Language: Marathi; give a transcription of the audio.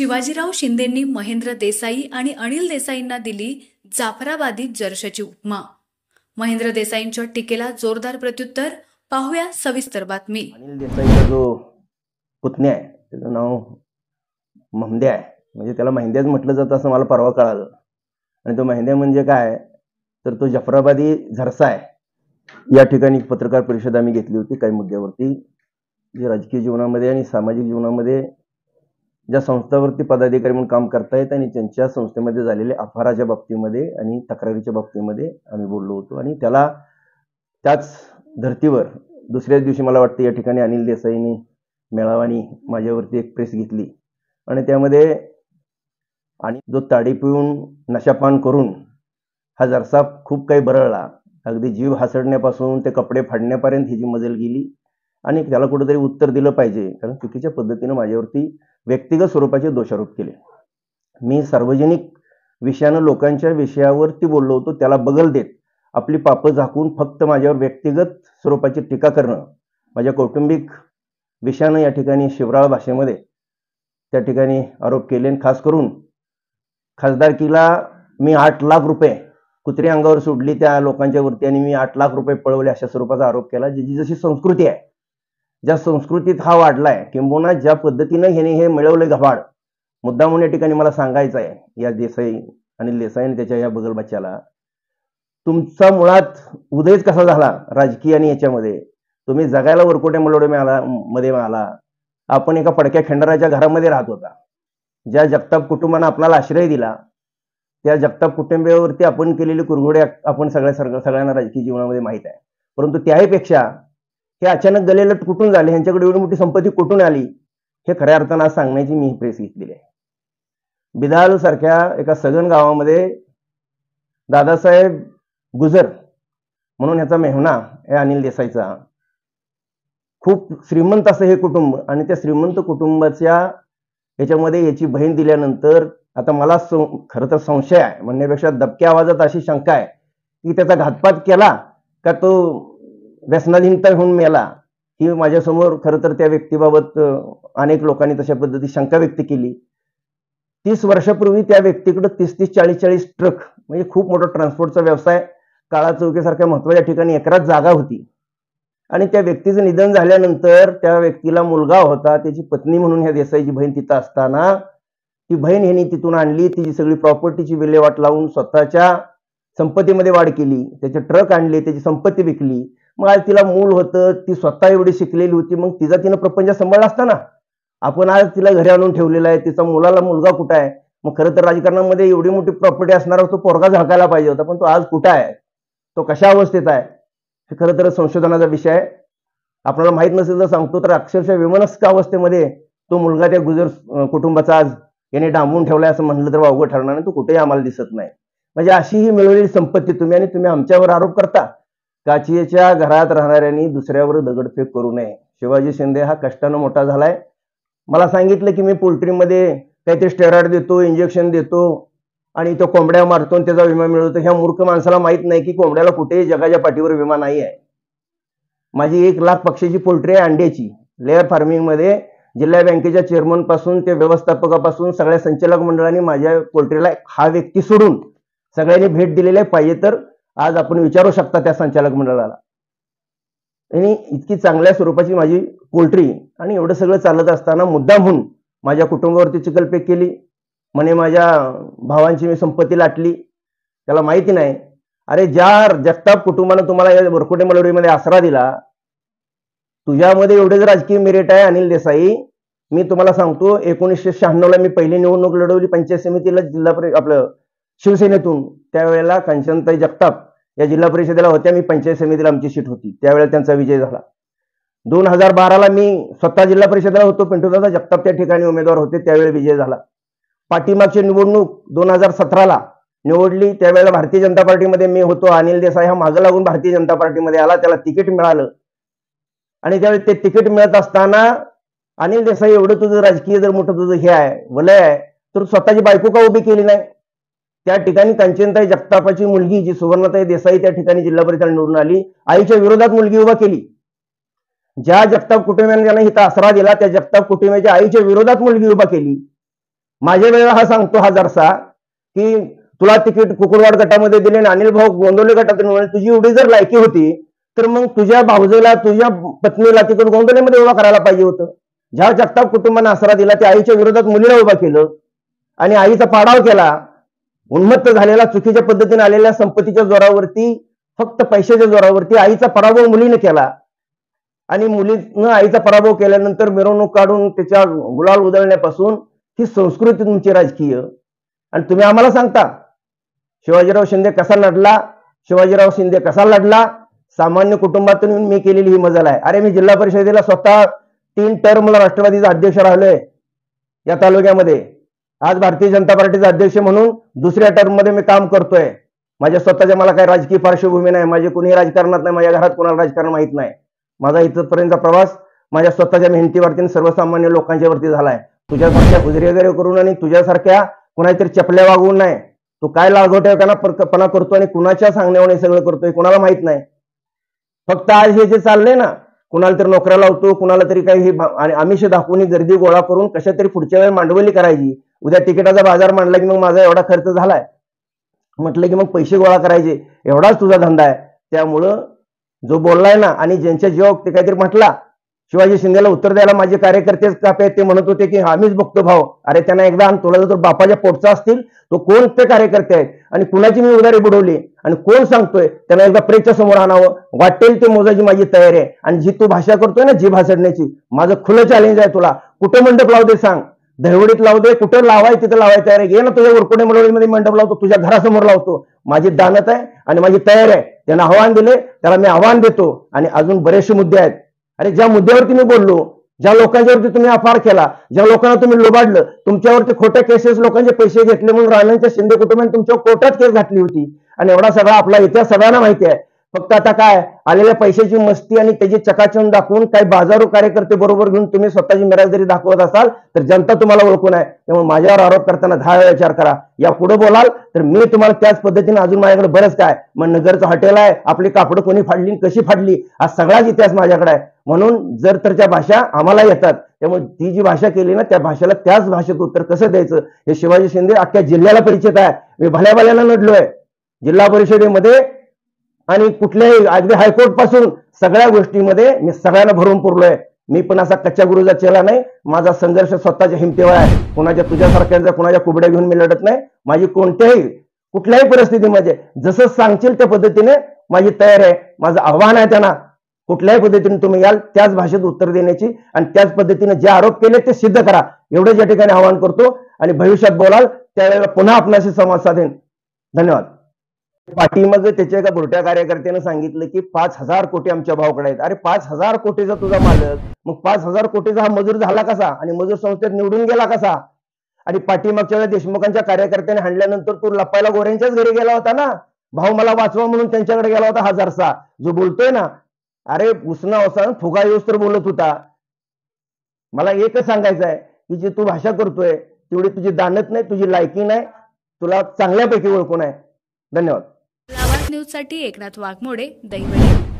शिवाजीराव शिंदेंनी महेंद्र देसाई आणि अनिल देसाईंना दिली जाफराबादी जर्शाची उपमा। महेंद्र देसाईंच्या टीकेला जोरदार प्रत्युत्तर, पाहूया सविस्तर बातमी। अनिल देसाईचा जो पुतण्या आहे त्याचं नाव महंद्या आहे, म्हणजे त्याला महिंद्याच म्हटलं जातं असं मला परवा कळालं। आणि तो महिंद्या म्हणजे काय तर तो जाफराबादी झरसा आहे। या ठिकाणी पत्रकार परिषद आम्ही घेतली होती काही मुद्द्यावरती, जे राजकीय जीवनामध्ये आणि सामाजिक जीवनामध्ये ज्या संस्थांवरती पदाधिकारी म्हणून काम करतायत आणि त्यांच्या संस्थेमध्ये झालेल्या अपहाराच्या बाबतीमध्ये आणि तक्रारीच्या बाबतीमध्ये आम्ही बोललो होतो। आणि त्याला त्याच धर्तीवर दुसऱ्याच दिवशी मला वाटतं या ठिकाणी अनिल देसाईंनी मेळावानी माझ्यावरती एक प्रेस घेतली आणि त्यामध्ये आणि जो ताडी पिऊन नशापान करून हा जरसा खूप काही बरळला, अगदी जीव हासडण्यापासून ते कपडे फाडण्यापर्यंत ही जी मजल गेली आणि त्याला कुठेतरी उत्तर दिलं पाहिजे, कारण चुकीच्या पद्धतीने माझ्यावरती व्यक्तिगत स्वरूपाचे दोषारोप केले। मी सार्वजनिक विषयानं लोकांच्या विषयावरती बोललो होतो, त्याला बगल देत आपली पापं झाकून फक्त माझ्यावर व्यक्तिगत स्वरूपाची टीका करणं, माझ्या कौटुंबिक विषयानं या ठिकाणी शिवराळ भाषेमध्ये त्या ठिकाणी आरोप केले। आणि खास करून खासदारकीला मी 8 लाख रुपये कुत्री अंगावर सोडली त्या लोकांच्या वरती आणि मी 8 लाख रुपये पळवले अशा स्वरूपाचा आरोप केला। जी जशी संस्कृती आहे, ज्या संस्कृतीत हा वाढलाय किंबहुना ज्या पद्धतीनं ह्याने हे मिळवले गव्हाड, मुद्दामून या ठिकाणी मला सांगायचं आहे या देसाई अनिल देसाई आणि त्याच्या या बगल बच्च्याला, तुमचा मुळात उदयच कसा झाला राजकीय आणि याच्यामध्ये, तुम्ही जगायला वरकोट्या मलोडे मध्ये आला। आपण एका पडक्या खंडराच्या घरामध्ये राहत होता, ज्या जगताप कुटुंबानं आपल्याला आश्रय दिला त्या जगताप कुटुंबावरती आपण केलेली कुरघोडे आपण सगळ्यांना राजकीय जीवनामध्ये माहीत आहे। परंतु त्याहीपेक्षा हे अचानक गलेलट कुठून झाले, ह्यांच्याकडे एवढी मोठी संपत्ती कुठून आली, हे खऱ्या अर्थानं आज सांगण्याची मी प्रेस घेतलेली आहे। बिदाल सारख्या एका सगन गावामध्ये दादासाहेब गुजर म्हणून ह्याचा मेहुणा आहे अनिल देसाईचा, खूप श्रीमंत असं हे कुटुंब, आणि त्या श्रीमंत कुटुंबाच्या याच्यामध्ये याची बहीण दिल्यानंतर आता मला खरं तर संशय आहे म्हणण्यापेक्षा दबक्या आवाजात अशी शंका आहे की त्याचा घातपात केला का तो व्यसनाधीनता होऊन मेला, ही माझ्यासमोर खरं तर त्या व्यक्तीबाबत अनेक लोकांनी तशा पद्धती शंका व्यक्त केली। 30 वर्षापूर्वी त्या व्यक्तीकडे 30-40 ट्रक म्हणजे खूप मोठा ट्रान्सपोर्टचा व्यवसाय काळा चौकीसारख्या महत्त्वाच्या ठिकाणी एकरात जागा होती। आणि त्या व्यक्तीचं निधन झाल्यानंतर त्या व्यक्तीला मुलगा होता, त्याची पत्नी म्हणून ह्या देसाईची बहीण तिथं असताना ती बहीण ह्यांनी तिथून आणली, तिची सगळी प्रॉपर्टीची विल्हेवाट लावून स्वतःच्या संपत्तीमध्ये वाढ केली, त्याचे ट्रक आणले, त्याची संपत्ती विकली। मग आज तिला मूल होतं, ती स्वतः एवढी शिकलेली होती, मग तिचा तिनं प्रपंच सांभाळला असताना आपण आज तिला घरी आणून ठेवलेला आहे, तिचा मुलाला मुलगा कुठं आहे? मग खरं तर राजकारणामध्ये एवढी मोठी प्रॉपर्टी असणारा तो पोरगा झाकायला पाहिजे होता, पण तो आज कुठं आहे, तो कशा अवस्थेत आहे, हे खरं तर संशोधनाचा विषय आहे। आपल्याला माहित नसेल तर सांगतो, तर अक्षरशः विमनस्क अवस्थेमध्ये तो मुलगा त्या गुजर कुटुंबाचा आज याने डांबून ठेवलाय असं म्हणलं तर वावगं ठरणार नाही, तो कुठेही आम्हाला दिसत नाही। म्हणजे अशी ही मिळवलेली संपत्ती तुम्ही आणि तुम्ही आमच्यावर आरोप करता। काचेच्या घरात राहणाऱ्यांनी दुसऱ्यावर दगडफेक करू नये। शिवाजी शिंदे हा कष्टानं मोठा झालाय। मला सांगितलं की मी पोल्ट्रीमध्ये काहीतरी स्टेरॉइड देतो, इंजेक्शन देतो आणि तो कोंबड्या मारतो आणि त्याचा विमा मिळवतो। ह्या मूर्ख माणसाला माहित नाही की कोंबड्याला कुठेही जगाच्या पाठीवर विमा नाही आहे। माझी 1 लाख पक्षीची पोल्ट्री आहे अंड्याची। लेअर फार्मिंग मध्ये जिल्हा बँकेच्या चेअरमन पासून ते व्यवस्थापकापासून सगळ्या संचालक मंडळांनी माझ्या पोल्ट्रीला हा व्यक्ती सोडून सगळ्यांनी भेट दिलेली आहे। पाहिजे तर आज आपण विचारू शकता त्या संचालक मंडळाला। आणि इतकी चांगल्या स्वरूपाची माझी पोल्ट्री आणि एवढं सगळं चालत असताना मुद्दामहून माझ्या कुटुंबावरती चिकलफेक केली, म्हणे माझ्या भावांची मी संपत्ती लाटली, त्याला माहिती नाही। अरे ज्या जगताप कुटुंबानं तुम्हाला या वरकोटे मलोडीमध्ये आसरा दिला, तुझ्यामध्ये एवढेच राजकीय मेरिट आहे अनिल देसाई। मी तुम्हाला सांगतो, 1996 ला मी पहिली निवडणूक लढवली पंचायत समितीला जिल्हा आपलं शिवसेनेतून। त्यावेळेला कांचनताई जगताप या जिल्हा परिषदेला होत्या, मी पंचायत समितीला आमची सीट होती, त्यावेळेला त्यांचा विजय झाला। 2012 ला मी स्वतः जिल्हा परिषदेला होतो, पिंटूदादा जगताप त्या ठिकाणी उमेदवार होते, त्यावेळेला विजय झाला। पाठीमागची निवडणूक 2017 ला निवडली, त्यावेळेला भारतीय जनता पार्टीमध्ये मी होतो। अनिल देसाई हा मागे लागून भारतीय जनता पार्टीमध्ये आला, त्याला तिकीट मिळालं आणि त्यावेळी ते तिकीट मिळत असताना अनिल देसाई एवढं तुझं राजकीय जर मोठं तुझं हे आहे वलय आहे तर स्वतःची बायको का उभी केली नाही? त्या ठिकाणी कांचनताई जगतापाची मुलगी जी सुवर्णाताई देसाई त्या ठिकाणी जिल्हा परिषदेला निवडून आली, आईच्या विरोधात मुलगी उभा केली। ज्या जगताप कुटुंबियांनी ज्यांना इथं आसरा दिला त्या जगताप कुटुंबाच्या आईच्या विरोधात मुलगी उभा केली। माझ्या वेळेला हा सांगतो हा जरसा की तुला तिकीट कुकुरवाड गटामध्ये दिले आणि अनिल भाऊ गोंदवले गटातून मिळाले, तुझी एवढी जर लायकी होती तर मग तुझ्या भाऊजेला तुझ्या पत्नीला तिकीट गोंदवलेमध्ये उभा करायला पाहिजे होतं. ज्या जगताप कुटुंबाने आसरा दिला त्या आईच्या विरोधात मुलीला उभा केलं आणि आईचा पाडाव केला. उन्मत्त झालेला चुकीच्या पद्धतीने आलेल्या संपत्तीच्या जोरावरती, फक्त पैशाच्या जोरावरती आईचा पराभव मुलीने केला आणि मुलीनं आईचा पराभव केल्यानंतर मिरवणूक काढून त्याच्या गुलाल उधळण्यापासून ही संस्कृती तुमची राजकीय. आणि तुम्ही आम्हाला सांगता शिवाजीराव शिंदे कसा लढला, शिवाजीराव शिंदे कसा लढला, सामान्य कुटुंबातून मी केलेली ही मजल आहे. अरे मी जिल्हा परिषदेला स्वतः 3 टर्मला राष्ट्रवादीचा अध्यक्ष राहिलोय या तालुक्यामध्ये. आज भारतीय जनता पार्टीचा अध्यक्ष म्हणून दुसऱ्या टर्म मध्ये मी काम करतोय. माझ्या स्वतःच्या मला काही राजकीय पार्श्वभूमी नाही, माझे कुणीही राजकारणात नाही, माझ्या घरात कोणाला राजकारण माहित नाही. माझा इथपर्यंतचा प्रवास माझ्या स्वतःच्या मेहनतीवरती सर्वसामान्य लोकांच्या वरती झालाय. तुझ्यासारख्या हुजरी वगैरे करून आणि तुझ्यासारख्या कुणातरी चपल्या वागवून नाही. तू काय लागवट्यापणा करतो आणि कुणाच्या सांगण्यावर सगळं करतोय कुणाला माहित नाही. फक्त आज हे जे चाललंय ना, कुणाला तरी नोकऱ्या लावतो, कुणाला तरी काही आमिष दाखवून गर्दी गोळा करून कशा तरी पुढच्या वेळी मांडवली करायची. उद्या तिकिटाचा बाजार मांडला की मग माझा एवढा खर्च झालाय म्हटलं की मग पैसे गोळा करायचे, एवढाच तुझा धंदा आहे. त्यामुळं जो बोललाय ना आणि ज्यांच्या जीवावर ते काहीतरी म्हटला, शिवाजी शिंदेला उत्तर द्यायला माझे कार्यकर्तेच कापे ते म्हणत होते की आम्हीच बघतो भाऊ. अरे त्यांना एकदा तुला जर बापाच्या पोटचा असतील तो कोण ते कार्यकर्ते आहेत आणि कुणाची मी उधारी बुडवली आणि कोण सांगतोय त्यांना एकदा प्रेसच्या समोर आणावं. वाटेल ते मोजायची माझी तयारी आहे. आणि जी तू भाषा करतोय ना, जी भासडण्याची, माझं खुलं चॅलेंज आहे तुला. कुठं मंडप लावू दे सांग, दहिवडीत लावू दे, कुठं लावाय तिथं लावाय तयार आहे. घे ना तुझ्या उरकुडे मंडळीमध्ये मंडप लावतो, तुझ्या घरासमोर लावतो. माझी दानत आहे आणि माझी तयारी आहे. त्यांना आव्हान दिले त्याला मी आव्हान देतो. आणि अजून बरेचसे मुद्दे आहेत. अरे ज्या मुद्द्यावरती मी बोललो, ज्या लोकांच्यावरती तुम्ही अपार केला, ज्या लोकांना तुम्ही लोबाडलं, तुमच्यावरती खोट्या केसेस लोकांचे पैसे घेतले म्हणून राणांच्या शिंदे कुटुंबाने तुमच्यावर कोर्टात केस घातली होती. आणि एवढा सगळा आपला इतिहास सगळ्यांना माहिती आहे. फक्त आता काय आलेल्या पैशाची मस्ती आणि त्याची चकाचौंध दाखवून काही बाजारू कार्यकर्ते बरोबर घेऊन तुम्ही स्वतःची मिराजदारी दाखवत असाल तर जनता तुम्हाला ओळखून आहे. त्यामुळे माझ्यावर आरोप करताना 10 वेळा विचार करा. या पुढे बोलाल तर मी तुम्हाला त्याच पद्धतीने अजून माझ्याकडे बरंच काय, मग नगरचं हॉटेल आहे, आपली कापडं कोणी फाडली कशी फाडली हा सगळाच इतिहास माझ्याकडे आहे. म्हणून जर तर त्या भाषा आम्हाला येतात, त्यामुळे ती जी भाषा केली ना त्या भाषेला त्याच भाषेत उत्तर कसं द्यायचं हे शिवाजी शिंदे अख्ख्या जिल्ह्याला परिचित आहे. मी भल्या भल्याला लढलोय जिल्हा परिषदेमध्ये आणि कुठल्याही अगदी हायकोर्ट पासून सगळ्या गोष्टीमध्ये मी सगळ्यांना भरून पुरलोय. मी पण असा कच्च्या गुरुचा चेला नाही. माझा संघर्ष स्वतःच्या हिमतीवर आहे. कुणाच्या तुझ्यासारख्यांचा कुणाच्या कुबड्या घेऊन मी लढत नाही. माझी कोणत्याही कुठल्याही परिस्थितीमध्ये जसं सांगशील त्या पद्धतीने माझी तयारी आहे. माझं आव्हान आहे त्यांना, कुठल्याही पद्धतीने तुम्ही याल त्याच भाषेत उत्तर देण्याची आणि त्याच पद्धतीने जे आरोप केले ते सिद्ध करा एवढंच या ठिकाणी आवाहन करतो. आणि भविष्यात बोलाल त्यावेळेला पुन्हा आपल्याशी संवाद साधेन. धन्यवाद. पाठीमाग त्याच्या एका बुरट्या कार्यकर्त्याने सांगितलं की 5,000 कोटी आमच्या भावाकडे आहेत. अरे 5,000 कोटीचा तुझा मालक, मग 5,000 कोटीचा हा मजूर झाला कसा आणि मजूर संस्थेत निवडून गेला कसा? आणि पाठीमागच्या वेळेला देशमुखांच्या कार्यकर्त्याने हाणल्यानंतर तू लपायला गोऱ्यांच्याच घरी गेला होता ना, भाऊ मला वाचवा म्हणून त्यांच्याकडे गेला होता. हा जरसा जो बोलतोय ना, अरे उसना वसा फुगा येऊस तर बोलत होता. मला एकच सांगायचं आहे की जी तू भाषा करतोय तेवढी तुझी दानत नाही, तुझी लायकी नाही, तुला चांगल्यापैकी ओळखून आहे. धन्यवाद. आवाज न्यूज साठी एकनाथ वाघमोडे, दहिवडी.